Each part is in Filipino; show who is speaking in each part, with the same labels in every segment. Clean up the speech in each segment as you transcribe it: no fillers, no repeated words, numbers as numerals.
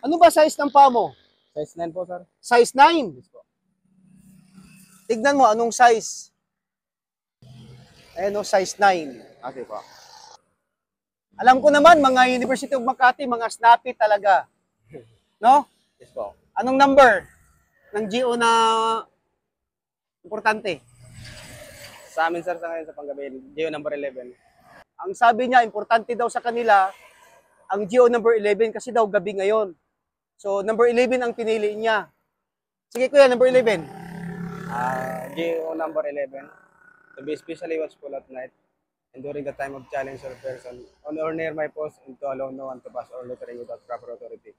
Speaker 1: Ano ba size ng paa mo?
Speaker 2: Size 9 po, sir.
Speaker 1: Size 9?
Speaker 2: Yes po.
Speaker 1: Tignan mo, anong size? Ayan o, size 9.
Speaker 2: Okay po.
Speaker 1: Alam ko naman, mga University of Makati, mga snappy talaga. No?
Speaker 2: Yes po.
Speaker 1: Anong number ng GO na importante?
Speaker 2: Sa amin, sir, sa ngayon sa Panggabi, GO number 11.
Speaker 1: Ang sabi niya, importante daw sa kanila, ang GO number 11 kasi daw gabi ngayon. So, number 11 ang pinili niya. Sige kuya, number 11.
Speaker 2: GO number 11. To be especially watchful at night and during the time of challenge or person on or near my post and to allow no one to pass or loitering without proper authority.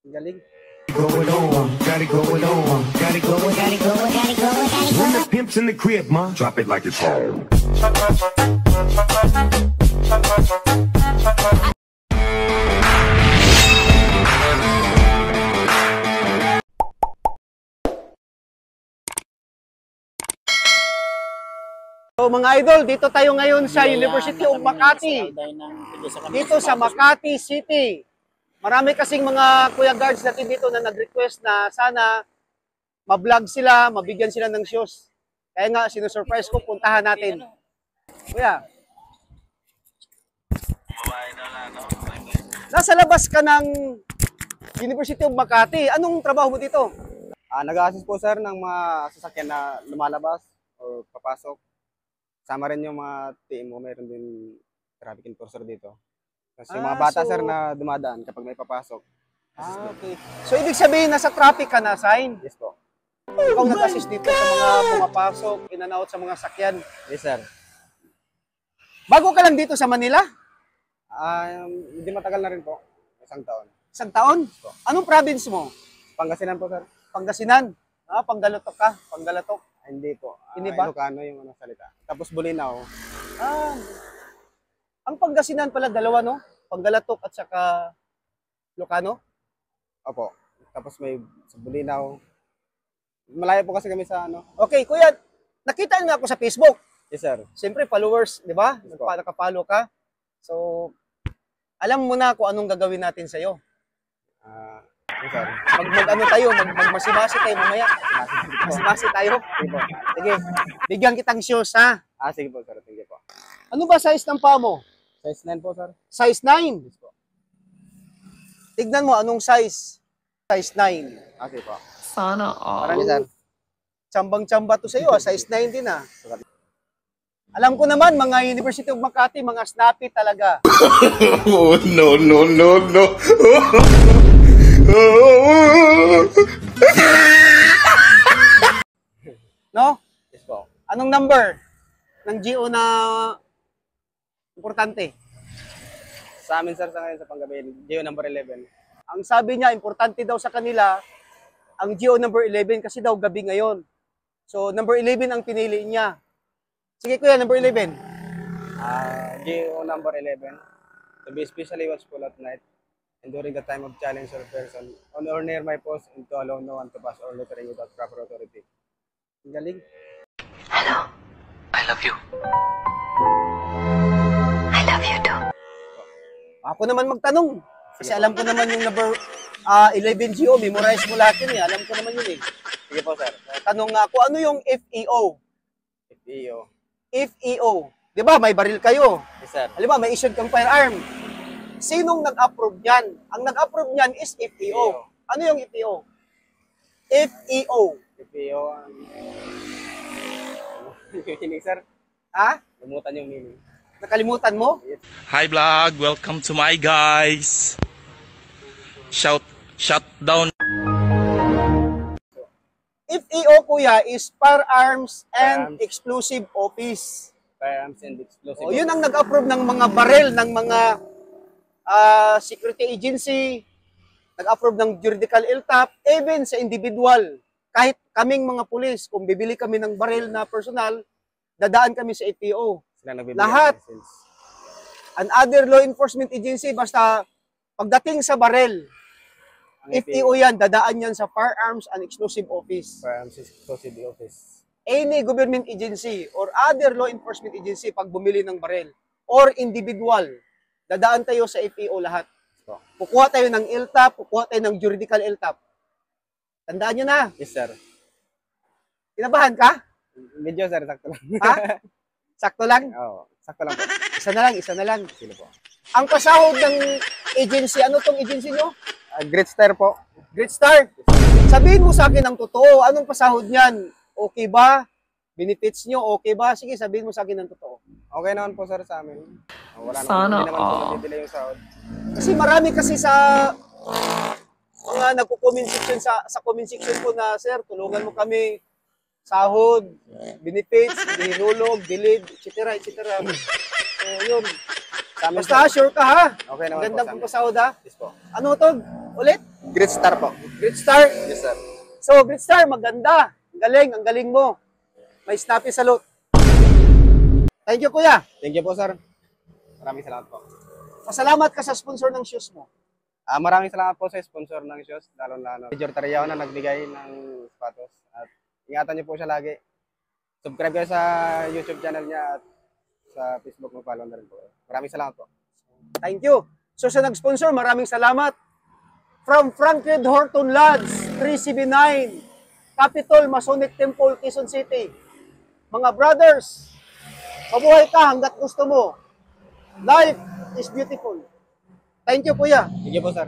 Speaker 2: Ang galing.
Speaker 3: Going on, got it going on, got it going, got it going, got it going, got it going. When the pimp's in the crib, ma, drop it like it's home.
Speaker 1: So mga idol, dito tayo ngayon sa University of Makati. Dito sa Makati City. Marami kasing mga Kuya Guards natin dito na nag-request na sana ma-vlog sila, mabigyan sila ng shows. Kaya nga, sinusurprise ko, puntahan natin. Kuya. Nasa labas ka ng University of Makati. Anong trabaho mo dito?
Speaker 2: Nag-assist po, sir, ng mga sasakyan na lumalabas o papasok. Sama rin yung mga team mo, mayroon din traffic enforcer dito. Kasi yung mga bata, sir, na dumadaan kapag may papasok.
Speaker 1: Okay. So, ibig sabihin, nasa traffic ka na, sign?
Speaker 2: Yes po.
Speaker 1: Ikaw nag-assist dito sa mga pumapasok, in and out sa mga sakyan.
Speaker 2: Yes, sir.
Speaker 1: Bago ka lang dito sa Manila?
Speaker 2: Hindi matagal na rin po. Isang taon.
Speaker 1: Isang taon? Anong province mo?
Speaker 2: Pangasinan po, sir.
Speaker 1: Pangasinan? Panggalatok ka? Panggalatok?
Speaker 2: Hindi po.
Speaker 1: Hindi ba?
Speaker 2: Ilocano yung salita. Tapos Bulinaw.
Speaker 1: Ang Pangasinan pala dalawa, no? Panggalatok at saka Ilocano?
Speaker 2: Opo. Tapos may sa Bulinaw. Malayo po kasi kami sa ano.
Speaker 1: Okay, kuya, nakita niyo ako sa Facebook.
Speaker 2: Yes, sir.
Speaker 1: Siyempre, followers, di ba?
Speaker 2: Yes,
Speaker 1: Nakapalo ka. So, alam mo na kung anong gagawin natin sa'yo.
Speaker 2: Yes, sir.
Speaker 1: Mag-ano tayo, magmasimasi tayo mamaya. Masimasi tayo. Sige, bigyan kitang shows, ha?
Speaker 2: Sige po, sir. Sige po.
Speaker 1: Ano ba size ng paa mo?
Speaker 2: Size 9 po, sir.
Speaker 1: Size 9?
Speaker 2: Yes po.
Speaker 1: Tignan mo, anong size? Size 9.
Speaker 2: Okay po.
Speaker 4: Sana all.
Speaker 2: Parang sir.
Speaker 1: Tsambang-tsamba to sa'yo, size 9 din, ha? Alam ko naman, mga University of Makati, mga snappy talaga.
Speaker 3: Oh, no, no, no, no.
Speaker 1: No?
Speaker 2: Yes po.
Speaker 1: Anong number ng GO na importante?
Speaker 2: Sa amin, sir, sa ngayon sa Panggabi, GO number 11.
Speaker 1: Ang sabi niya, importante daw sa kanila, ang GO number 11 kasi daw gabi ngayon. So, number 11 ang pinili niya. Sige kuya, number 11.
Speaker 2: GO number 11. To be especially watchful at night and during the time of challenge or person on or near my post and to allow no one to pass or loitering without proper authority. Ang galing.
Speaker 4: Hello. I love you. I love you too.
Speaker 1: Ako naman magtanong. Kasi alam ko naman yung number 11 GO, memorize mo lahat yun eh. Alam ko naman yun eh.
Speaker 2: Sige po, sir.
Speaker 1: Tanong nga ako, ano yung FEO?
Speaker 2: FEO.
Speaker 1: FEO. Di ba, may baril kayo.
Speaker 2: Yes, sir.
Speaker 1: Halimbawa, may issued kang firearm. Sinong nag-approve niyan? Ang nag-approve niyan is FEO. Ano yung FEO? FEO.
Speaker 2: FEO. Meaning, sir.
Speaker 1: Ha?
Speaker 2: Lumutan yung meaning.
Speaker 1: Nakalimutan mo?
Speaker 5: Hi vlog, welcome to my guys. Shut down.
Speaker 1: FEO kuya is Firearms and Explosive Office.
Speaker 2: Firearms and Explosive.
Speaker 1: O, yun ang nag-approve ng mga baril ng mga security agency, nag-approve ng juridical LTAP, even sa individual. Kahit kaming mga pulis, kung bibili kami ng baril na personal, dadaan kami sa FEO. Lahat. An other law enforcement agency, basta pagdating sa baril, FEO yan, dadaan yan sa Firearms and Explosive Office.
Speaker 2: Firearms and Explosive Office.
Speaker 1: Any government agency or other law enforcement agency pag bumili ng baril or individual, dadaan tayo sa FEO lahat. Kukuha tayo ng LTAP, kukuha tayo ng juridical LTAP. Tandaan nyo na.
Speaker 2: Yes, sir.
Speaker 1: Kinabahan ka?
Speaker 2: Medyo, sir. Sakto lang.
Speaker 1: Ha? Sakto lang?
Speaker 2: Oo. Sakto lang po.
Speaker 1: Isa na lang, isa na lang.
Speaker 2: Sino po?
Speaker 1: Ang pasahod ng agency, ano tong agency nyo?
Speaker 2: Great Star po.
Speaker 1: Great Star. Sabihin mo sa akin ang totoo. Anong pasahod niyan? Okay ba? Benefits nyo, okay ba? Sige, sabihin mo sa akin ang totoo.
Speaker 2: Okay naman po, sir, sa amin. Wala
Speaker 4: Sana
Speaker 2: naman, hindi naman po
Speaker 4: all.
Speaker 2: nabibili yung sahod.
Speaker 1: Kasi marami kasi sa mga nagko-comment section sa comment section po na, sir, tulungan mo kami sahod, benefits, hinulog, delete, etc. etc. So, yun.
Speaker 2: Sa amin,
Speaker 1: Basta
Speaker 2: sir,
Speaker 1: sure ka ha.
Speaker 2: okay naman
Speaker 1: Magandang
Speaker 2: po sa amin.
Speaker 1: pampasahod ha.
Speaker 2: Yes po.
Speaker 1: Ano to? Ulit?
Speaker 2: Great Star po.
Speaker 1: Great Star.
Speaker 2: Yes, sir.
Speaker 1: So, Great Star, maganda. Ang galing mo. May snappy salute. Thank you, kuya.
Speaker 2: Thank you po, sir. Maraming salamat po.
Speaker 1: Pasalamat ka sa sponsor ng shoes mo.
Speaker 2: Maraming salamat po sa sponsor ng shoes, lalo-lalo. Major Tariao na nagbigay ng sapatos. At ingatan niyo po siya lagi. Subscribe kayo sa YouTube channel niya at sa Facebook mo, follow na rin po. Maraming salamat po.
Speaker 1: Thank you. So, sa nag-sponsor, maraming salamat. From Franklin Horton Lodge, 3CB9, Capitol Masonic Temple, Quezon City. Mga brothers, mabuhay ka hanggat gusto mo. Life is beautiful. Thank you, kuya.
Speaker 2: Thank you po, sir.